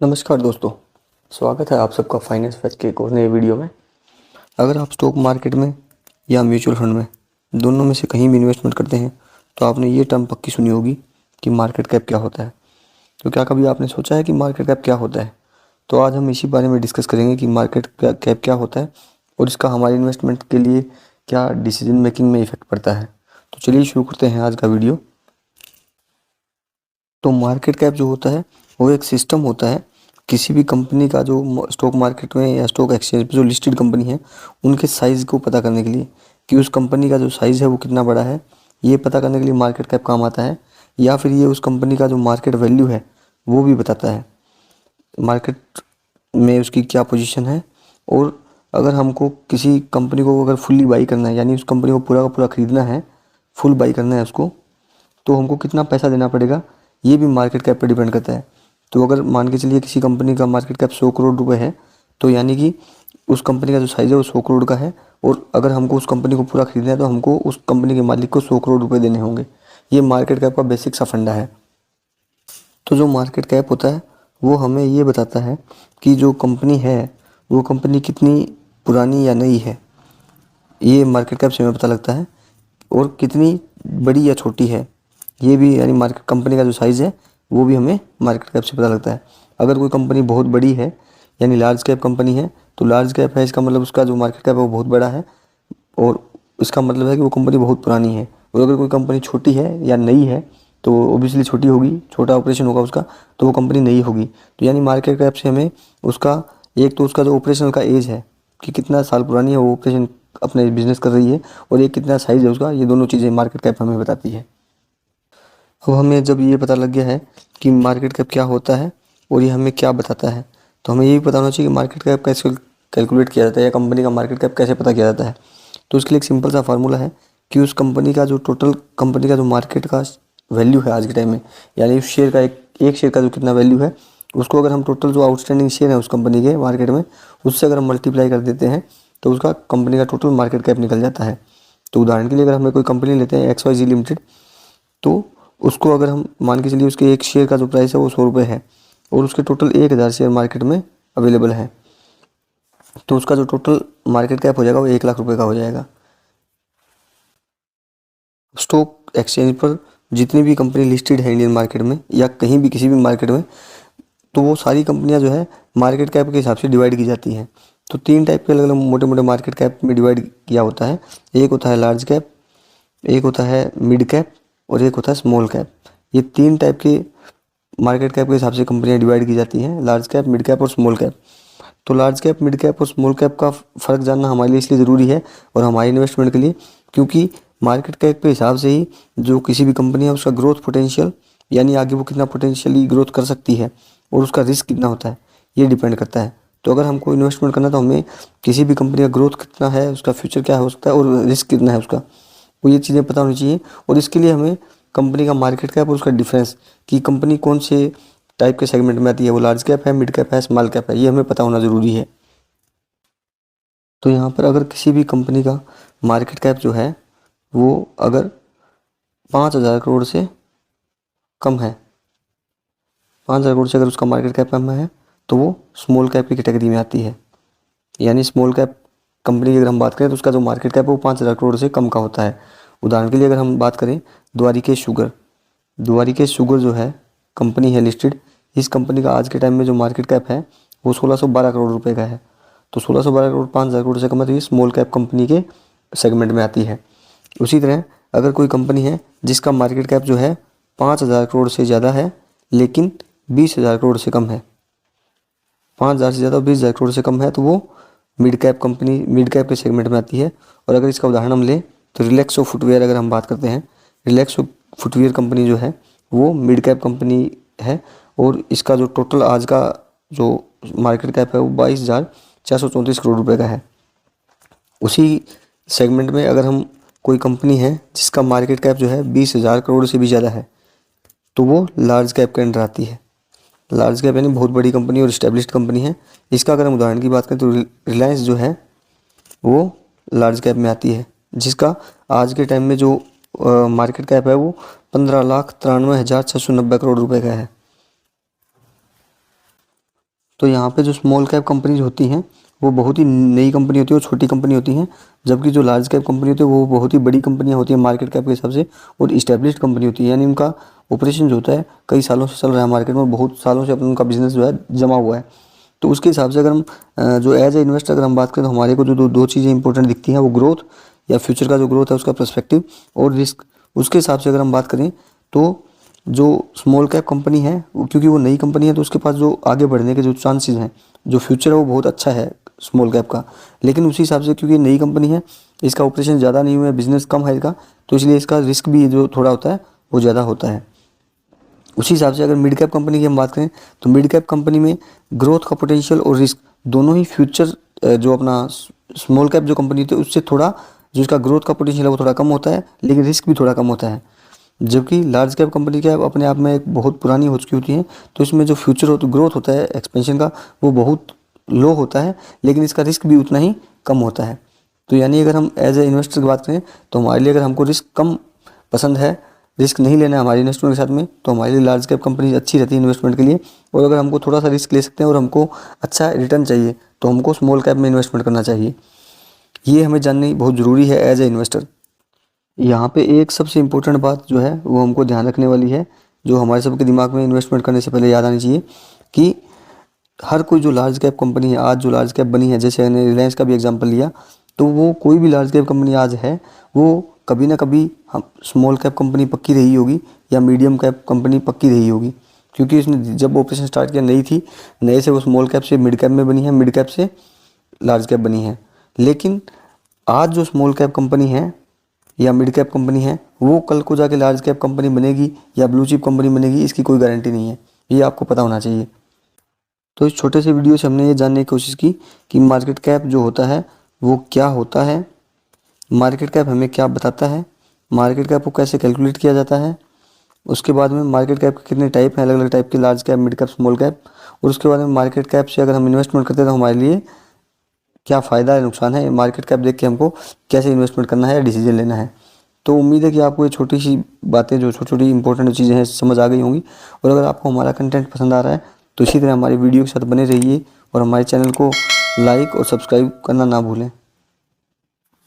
नमस्कार दोस्तों, स्वागत है आप सबका फाइनेंस फैक्ट के एक और नए वीडियो में। अगर आप स्टॉक मार्केट में या म्यूचुअल फंड में दोनों में से कहीं भी इन्वेस्टमेंट करते हैं तो आपने ये टर्म पक्की सुनी होगी कि मार्केट कैप क्या होता है। तो क्या कभी आपने सोचा है कि मार्केट कैप क्या होता है? तो आज हम इसी बारे में डिस्कस करेंगे कि मार्केट कैप क्या होता है और इसका हमारे इन्वेस्टमेंट के लिए क्या डिसीजन मेकिंग में इफेक्ट पड़ता है। तो चलिए शुरू करते हैं आज का वीडियो। तो मार्केट कैप जो होता है वो एक सिस्टम होता है किसी भी कंपनी का, जो स्टॉक मार्केट में या स्टॉक एक्सचेंज पे जो लिस्टेड कंपनी है उनके साइज़ को पता करने के लिए कि उस कंपनी का जो साइज़ है वो कितना बड़ा है, ये पता करने के लिए मार्केट कैप काम आता है। या फिर ये उस कंपनी का जो मार्केट वैल्यू है वो भी बताता है, मार्केट में उसकी क्या पोजीशन है। और अगर हमको किसी कंपनी को अगर फुल्ली बाई करना है, यानी उस कंपनी को पूरा का पूरा ख़रीदना है, फुल बाई करना है उसको, तो हमको कितना पैसा देना पड़ेगा ये भी मार्केट कैप पर डिपेंड करता है। तो अगर मान के चलिए किसी कंपनी का मार्केट कैप 100 करोड़ रुपए है, तो यानी कि उस कंपनी का जो साइज़ है वो 100 करोड़ का है, और अगर हमको उस कंपनी को पूरा खरीदना है तो हमको उस कंपनी के मालिक को 100 करोड़ रुपए देने होंगे। ये मार्केट कैप का बेसिक सा फंडा है। तो जो मार्केट कैप होता है वो हमें ये बताता है कि जो कंपनी है वो कंपनी कितनी पुरानी या नई है, ये मार्केट कैप से हमें पता लगता है। और कितनी बड़ी या छोटी है ये भी, यानी मार्केट कंपनी का जो साइज़ है वो भी हमें मार्केट कैप से पता लगता है। अगर कोई कंपनी बहुत बड़ी है यानी लार्ज कैप कंपनी है तो लार्ज कैप है, इसका मतलब उसका जो मार्केट कैप है वो बहुत बड़ा है, और इसका मतलब है कि वो कंपनी बहुत पुरानी है। और अगर कोई कंपनी छोटी है या नई है तो ओबियसली छोटी होगी, छोटा ऑपरेशन होगा उसका, तो वो कंपनी नई होगी। तो यानी मार्केट कैप से हमें उसका, एक तो उसका जो ऑपरेशनल का एज है कि कितना साल पुरानी है वो ऑपरेशन अपने बिजनेस कर रही है, और एक कितना साइज़ है उसका, ये दोनों चीज़ें मार्केट कैप हमें बताती है। अब हमें जब ये पता लग गया है कि मार्केट कैप क्या होता है और ये हमें क्या बताता है, तो हमें ये भी पता होना चाहिए कि मार्केट कैप कैसे कैलकुलेट किया जाता है या कंपनी का मार्केट कैप कैसे पता किया जाता है। तो उसके लिए एक सिंपल सा फार्मूला है कि उस कंपनी का जो टोटल कंपनी का जो मार्केट का वैल्यू है आज के टाइम में, यानी उस शेयर का एक शेयर का जो कितना वैल्यू है, उसको अगर हम टोटल जो आउटस्टैंडिंग शेयर है उस कंपनी के मार्केट में उससे अगर हम मल्टीप्लाई कर देते हैं तो उसका कंपनी का टोटल मार्केट कैप निकल जाता है। तो उदाहरण के लिए अगर हमें कोई कंपनी लेते हैं XYZ लिमिटेड, तो उसको अगर हम मान के चलिए उसके एक शेयर का जो प्राइस है वो 100 रुपये है और उसके टोटल 1000 शेयर मार्केट में अवेलेबल है, तो उसका जो टोटल मार्केट कैप हो जाएगा वो 1 लाख रुपए का हो जाएगा। स्टॉक एक्सचेंज पर जितनी भी कंपनी लिस्टेड है इंडियन मार्केट में या कहीं भी किसी भी मार्केट में, तो वो सारी कंपनियां जो है मार्केट कैप के हिसाब से डिवाइड की जाती हैं। तो 3 टाइप के अलग अलग मोटे मोटे मार्केट कैप में डिवाइड किया होता है। एक होता है लार्ज कैप, एक होता है मिड कैप और एक होता है स्मॉल कैप। ये 3 टाइप के मार्केट कैप के हिसाब से कंपनियां डिवाइड की जाती हैं, लार्ज कैप, मिड कैप और स्मॉल कैप। तो लार्ज कैप, मिड कैप और स्मॉल कैप का फ़र्क जानना हमारे लिए इसलिए ज़रूरी है और हमारे इन्वेस्टमेंट के लिए, क्योंकि मार्केट कैप के हिसाब से ही जो किसी भी कंपनी है उसका ग्रोथ पोटेंशियल, यानी आगे वो कितना पोटेंशियली ग्रोथ कर सकती है और उसका रिस्क कितना होता है, ये डिपेंड करता है। तो अगर हमको इन्वेस्टमेंट करना तो हमें किसी भी कंपनी का ग्रोथ कितना है, उसका फ्यूचर क्या हो सकता है और रिस्क कितना है उसका, वो ये चीज़ें पता होनी चाहिए। और इसके लिए हमें कंपनी का मार्केट कैप और उसका डिफरेंस, कि कंपनी कौन से टाइप के सेगमेंट में आती है, वो लार्ज कैप है, मिड कैप है, स्मॉल कैप है, ये हमें पता होना ज़रूरी है। तो यहाँ पर अगर किसी भी कंपनी का मार्केट कैप जो है वो अगर 5,000 करोड़ से कम है, 5,000 करोड़ से अगर उसका मार्केट कैप कम है तो वो स्मॉल कैप की कैटेगरी में आती है। यानी स्मॉल कैप कंपनी की अगर हम बात करें तो उसका जो मार्केट कैप है वो 5,000 करोड़ से कम का होता है। उदाहरण के लिए अगर हम बात करें द्वारिकेश शुगर, द्वारिकेश शुगर जो है कंपनी है लिस्टेड, इस कंपनी का आज के टाइम में जो मार्केट कैप है वो 1612 करोड़ रुपए का है। तो 1612 करोड़ 5,000 करोड़ से कम है, तो ये स्मॉल कैप कंपनी के सेगमेंट में आती है। उसी तरह अगर कोई कंपनी है जिसका मार्केट कैप जो है 5,000 करोड़ से ज़्यादा है लेकिन 20,000 करोड़ से कम है, 5,000 से ज़्यादा और 20,000 करोड़ से कम है, तो वो mid cap company, mid cap के सेगमेंट में आती है। और अगर इसका उदाहरण हम लें तो रिलैक्सो फुटवेयर अगर हम बात करते हैं, रिलैक्सो फुटवेयर कंपनी जो है वो मिड कैप कंपनी है और इसका जो टोटल आज का जो मार्केट कैप है वो 22,434 करोड़ रुपए का है। उसी सेगमेंट में अगर हम कोई कंपनी है जिसका मार्केट कैप जो है 20,000 करोड़ से भी ज़्यादा है तो वो लार्ज कैप के अंडर आती है। लार्ज कैप यानी बहुत बड़ी कंपनी और इस्टेब्लिश्ड कंपनी है। इसका अगर हम उदाहरण की बात करें तो रिलायंस जो है वो लार्ज कैप में आती है, जिसका आज के टाइम में जो मार्केट कैप है वो 15,93,690 करोड़ रुपए का है। तो यहाँ पे जो स्मॉल कैप कंपनीज होती हैं वो बहुत ही नई कंपनी होती है, वो छोटी कंपनी होती हैं, जबकि जो लार्ज कैप कंपनी होती है वो बहुत ही बड़ी कंपनियाँ होती हैं मार्केट कैप के हिसाब से, और इस्टेब्लिश्ड कंपनी होती है, यानी उनका ऑपरेशन जो होता है कई सालों से चल रहा है मार्केट में, बहुत सालों से अपना उनका बिजनेस जो है जमा हुआ है। तो उसके हिसाब से अगर हम जो एज ए इन्वेस्टर अगर हम बात करें तो हमारे को जो दो चीज़ें इंपॉर्टेंट दिखती हैं, वो ग्रोथ या फ्यूचर का जो ग्रोथ है उसका पर्सपेक्टिव, और रिस्क। उसके हिसाब से अगर हम बात करें तो जो स्मॉल कैप कंपनी है क्योंकि वो नई कंपनी है तो उसके पास जो आगे बढ़ने के जो चांसेस हैं, जो फ्यूचर है वो बहुत अच्छा है स्मॉल कैप का। लेकिन उसी हिसाब से क्योंकि नई कंपनी है, इसका ऑपरेशन ज़्यादा नहीं हुआ है, बिजनेस कम है इसका, तो इसलिए इसका रिस्क भी जो थोड़ा होता है वो ज़्यादा होता है। उसी हिसाब से अगर मिड कैप कंपनी की हम बात करें तो मिड कैप कंपनी में ग्रोथ का पोटेंशियल और रिस्क दोनों ही फ्यूचर जो अपना स्मॉल कैप जो कंपनी होती है उससे थोड़ा, जो इसका ग्रोथ का पोटेंशियल है वो थोड़ा कम होता है, लेकिन रिस्क भी थोड़ा कम होता है। जबकि लार्ज कैप कंपनी क्या है अपने आप में एक बहुत पुरानी हो चुकी होती है, तो इसमें जो फ्यूचर ग्रोथ होता है एक्सपेंशन का वो बहुत लो होता है, लेकिन इसका रिस्क भी उतना ही कम होता है। तो यानी अगर हम एज ए इन्वेस्टर की बात करें तो हमारे लिए अगर हमको रिस्क कम पसंद है, रिस्क नहीं लेना है हमारे इन्वेस्टमेंट के साथ में, तो हमारे लिए लार्ज कैप कंपनी अच्छी रहती है इन्वेस्टमेंट के लिए। और अगर हमको थोड़ा सा रिस्क ले सकते हैं और हमको अच्छा रिटर्न चाहिए तो हमको स्मॉल कैप में इन्वेस्टमेंट करना चाहिए। ये हमें जाननी बहुत ज़रूरी है एज ए इन्वेस्टर। यहाँ पे एक सबसे इम्पोर्टेंट बात जो है वो हमको ध्यान रखने वाली है, जो हमारे सबके दिमाग में इन्वेस्टमेंट करने से पहले याद आनी चाहिए, कि हर कोई जो लार्ज कैप कंपनी है आज जो लार्ज कैप बनी है, जैसे मैंने रिलायंस का भी एग्जांपल लिया, तो वो कोई भी लार्ज कैप कंपनी आज है वो कभी ना कभी हम स्मॉल कैप कंपनी पक्की रही होगी या मीडियम कैप कंपनी पक्की रही होगी, क्योंकि उसने जब ऑपरेशन स्टार्ट किया नई थी, नए से वो स्मॉल कैप से मिड कैप में बनी है, मिड कैप से लार्ज कैप बनी है। लेकिन आज जो स्मॉल कैप कंपनी है या मिड कैप कंपनी है वो कल को जाके लार्ज कैप कंपनी बनेगी या ब्लू चिप कंपनी बनेगी, इसकी कोई गारंटी नहीं है, ये आपको पता होना चाहिए। तो इस छोटे से वीडियो से हमने ये जानने की कोशिश की कि मार्केट कैप जो होता है वो क्या होता है, मार्केट कैप हमें क्या बताता है, मार्केट कैप को कैसे कैलकुलेट किया जाता है, उसके बाद में मार्केट कैप के कितने टाइप हैं, अलग अलग टाइप के, large cap, mid cap, small cap, और उसके बाद में मार्केट कैप से अगर हम इन्वेस्टमेंट करते हैं तो हमारे लिए क्या फ़ायदा है, नुकसान है, मार्केट कैप देख के हमको कैसे इन्वेस्टमेंट करना है या डिसीजन लेना है। तो उम्मीद है कि आपको ये छोटी सी बातें, जो छोटी छोटी इंपॉर्टेंट चीज़ें हैं, समझ आ गई होंगी। और अगर आपको हमारा कंटेंट पसंद आ रहा है तो इसी तरह हमारी वीडियो के साथ बने रहिए और हमारे चैनल को लाइक और सब्सक्राइब करना ना भूलें।